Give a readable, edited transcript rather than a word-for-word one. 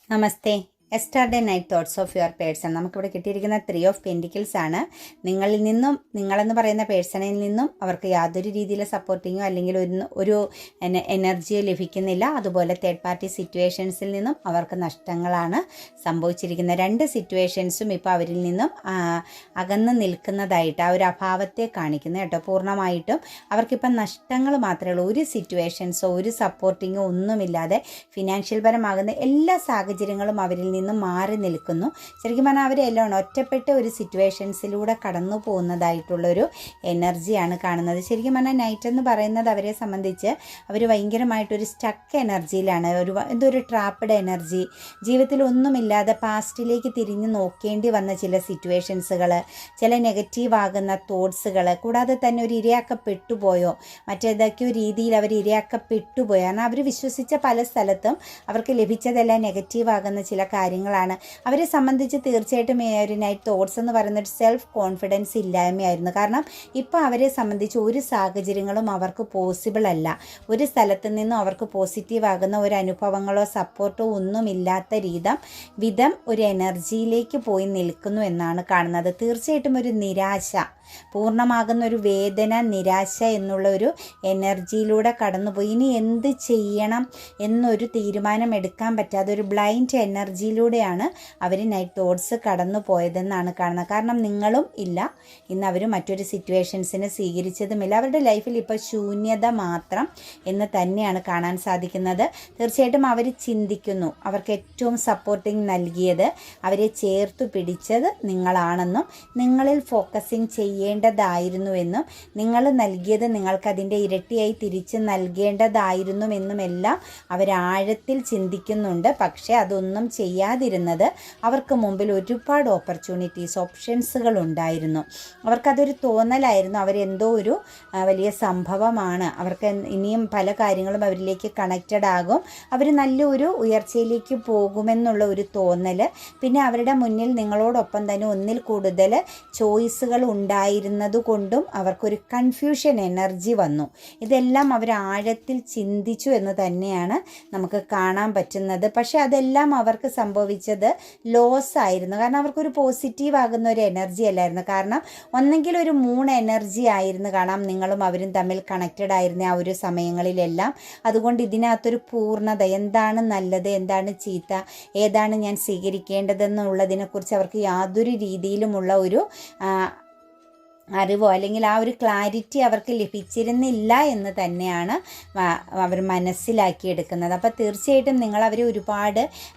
Namaste. Yesterday night thoughts of your person. നമുക്കിവിടെ കിട്ടിയിരിക്കുന്ന 3 of pentacles ആണ്. നിങ്ങളിൽ നിന്നും, നിങ്ങളെന്ന് പറയുന്ന പേഴ്സണിൽ നിന്നും അവർക്ക് യാതൊരു രീതിയിലെ സപ്പോർട്ടിങ്ങോ അല്ലെങ്കിൽ ഒരു എനർജിയോ ലഭിക്കുന്നില്ല. അതുപോലെ തേർഡ് പാർട്ടി സിറ്റുവേഷൻസിൽ നിന്നും അവർക്ക് നഷ്ടങ്ങളാണ് സംഭവിച്ചിരിക്കുന്നത്. 2 സിറ്റുവേഷൻസും ഇപ്പോൾ അവരിൽ നിന്നും അകന്ന് നിൽക്കുന്നതായിട്ട് ആ ഒരു അഭാവത്തെ കാണിക്കുന്നു കേട്ടോ. പൂർണ്ണമായിട്ടും അവർക്കിപ്പം നഷ്ടങ്ങൾ മാത്രമേ ഉള്ളൂ. ഒരു സിറ്റുവേഷൻസോ ഒരു സപ്പോർട്ടിങ്ങോ ഒന്നുമില്ലാതെ ഫിനാൻഷ്യൽ പരമാകുന്ന എല്ലാ സാഹചര്യങ്ങളും അവരിൽ നിന്നും മാറി നിൽക്കുന്നു. ശരിക്കും പറഞ്ഞാൽ അവരെല്ലാം ഒറ്റപ്പെട്ട ഒരു സിറ്റുവേഷൻസിലൂടെ കടന്നു പോകുന്നതായിട്ടുള്ളൊരു എനർജിയാണ് കാണുന്നത്. ശരിക്കും പറഞ്ഞാൽ നൈറ്റ് എന്ന് പറയുന്നത് അവരെ സംബന്ധിച്ച് അവർ ഭയങ്കരമായിട്ടൊരു സ്റ്റക്ക് എനർജിയിലാണ്. എന്തൊരു ട്രാപ്പഡ് എനർജി, ജീവിതത്തിൽ ഒന്നുമില്ലാതെ പാസ്റ്റിലേക്ക് തിരിഞ്ഞ് നോക്കേണ്ടി വന്ന ചില സിറ്റുവേഷൻസുകൾ, ചില നെഗറ്റീവ് ആകുന്ന തോട്ട്സുകൾ, കൂടാതെ തന്നെ ഒരു ഇരയാക്കപ്പെട്ടുപോയോ മറ്റേതൊക്കെയോ രീതിയിൽ അവർ ഇരയാക്കപ്പെട്ടുപോയോ. കാരണം അവർ വിശ്വസിച്ച പല സ്ഥലത്തും അവർക്ക് ലഭിച്ചതെല്ലാം നെഗറ്റീവ് ആകുന്ന ചില കാര്യങ്ങളാണ്. അവരെ സംബന്ധിച്ച് തീർച്ചയായിട്ടും ഒരു നൈറ്റ് തോട്ട്സ് എന്ന് പറയുന്നത് സെൽഫ് കോൺഫിഡൻസ് ഇല്ലായ്മയായിരുന്നു. കാരണം ഇപ്പോൾ അവരെ സംബന്ധിച്ച് ഒരു സാഹചര്യങ്ങളും അവർക്ക് പോസിബിൾ അല്ല. ഒരു സ്ഥലത്ത് നിന്നും അവർക്ക് പോസിറ്റീവ് ആകുന്ന ഒരു അനുഭവങ്ങളോ സപ്പോർട്ടോ ഒന്നുമില്ലാത്ത വിധം ഒരു എനർജിയിലേക്ക് പോയി നിൽക്കുന്നു എന്നാണ് കാണുന്നത്. തീർച്ചയായിട്ടും ഒരു നിരാശ, പൂർണ്ണമാകുന്ന ഒരു വേദന, നിരാശ എന്നുള്ള ഒരു എനർജിയിലൂടെ കടന്നുപോയി. ഇനി എന്ത് ചെയ്യണം എന്നൊരു തീരുമാനം എടുക്കാൻ പറ്റാതെ ഒരു ബ്ലൈൻഡ് എനർജിയിലൂടെയാണ് അവർ നൈറ്റ് തോട്ട്സ് കടന്നു പോയതെന്നാണ് കാണുന്നത്. കാരണം നിങ്ങളും ഇല്ല, ഇന്ന് അവർ മറ്റൊരു സിറ്റുവേഷൻസിനെ സ്വീകരിച്ചതുമില്ല. അവരുടെ ലൈഫിൽ ഇപ്പോൾ ശൂന്യത മാത്രം എന്ന് തന്നെയാണ് കാണാൻ സാധിക്കുന്നത്. തീർച്ചയായിട്ടും അവർ ചിന്തിക്കുന്നു, അവർക്ക് ഏറ്റവും സപ്പോർട്ടിങ് നൽകിയത്, അവരെ ചേർത്തു പിടിച്ചത് നിങ്ങളാണെന്നും നിങ്ങളിൽ ഫോക്കസിങ് ചെയ്യേണ്ടതായിരുന്നുവെന്നും നിങ്ങൾ നൽകിയത് നിങ്ങൾക്കതിൻ്റെ ഇരട്ടിയായി തിരിച്ച് നൽകേണ്ടതായിരുന്നുവെന്നുമെല്ലാം അവരാഴത്തിൽ ചിന്തിക്കുന്നുണ്ട്. പക്ഷേ അതൊന്നും ചെയ്യാതിരുന്നത് അവർക്ക് മുമ്പിൽ ഒരുപാട് ഓപ്പർച്യൂണിറ്റീസ്, ഉണ്ടായിരുന്നു. അവർക്കതൊരു തോന്നലായിരുന്നു, അവരെന്തോ ഒരു വലിയ സംഭവമാണ്, അവർക്ക് ഇനിയും പല കാര്യങ്ങളും അവരിലേക്ക് കണക്റ്റഡ് ആകും, അവർ നല്ലൊരു ഉയർച്ചയിലേക്ക് പോകുമെന്നുള്ള ഒരു തോന്നൽ. പിന്നെ അവരുടെ മുന്നിൽ നിങ്ങളോടൊപ്പം തന്നെ ഒന്നിൽ കൂടുതൽ ചോയ്സുകൾ ഉണ്ടായിരുന്നത് കൊണ്ടും അവർക്കൊരു കൺഫ്യൂഷൻ എനർജി വന്നു. ഇതെല്ലാം അവർ ആഴത്തിൽ ചിന്തിച്ചു എന്ന് തന്നെയാണ് നമുക്ക് കാണാൻ പറ്റുന്നത്. പക്ഷേ അതെല്ലാം അവർക്ക് സംഭവിച്ചത് ലോസ് ആയിരുന്നു. കാരണം അവർക്കൊരു പോസിറ്റീവ് ആകുന്ന ഒരു എനർജി അല്ലായിരുന്നു. കാരണം ഒന്നെങ്കിൽ ഒരു മൂൺ എനർജി ആയിരുന്നു കാണാം, നിങ്ങളും അവരും തമ്മിൽ കണക്റ്റഡ് ആയിരുന്ന ആ ഒരു സമയങ്ങളിലെല്ലാം. അതുകൊണ്ട് ഇതിനകത്തൊരു പൂർണ്ണത, എന്താണ് നല്ലത്, എന്താണ് ചീത്ത, ഏതാണ് ഞാൻ സ്വീകരിക്കേണ്ടതെന്നുള്ളതിനെക്കുറിച്ച് അവർക്ക് യാതൊരു രീതിയിലുമുള്ള ഒരു അറിവോ അല്ലെങ്കിൽ ആ ഒരു ക്ലാരിറ്റി അവർക്ക് ലഭിച്ചിരുന്നില്ല എന്ന് തന്നെയാണ് അവർ മനസ്സിലാക്കിയെടുക്കുന്നത്. അപ്പോൾ തീർച്ചയായിട്ടും നിങ്ങൾ അവരെ ഒരുപാട്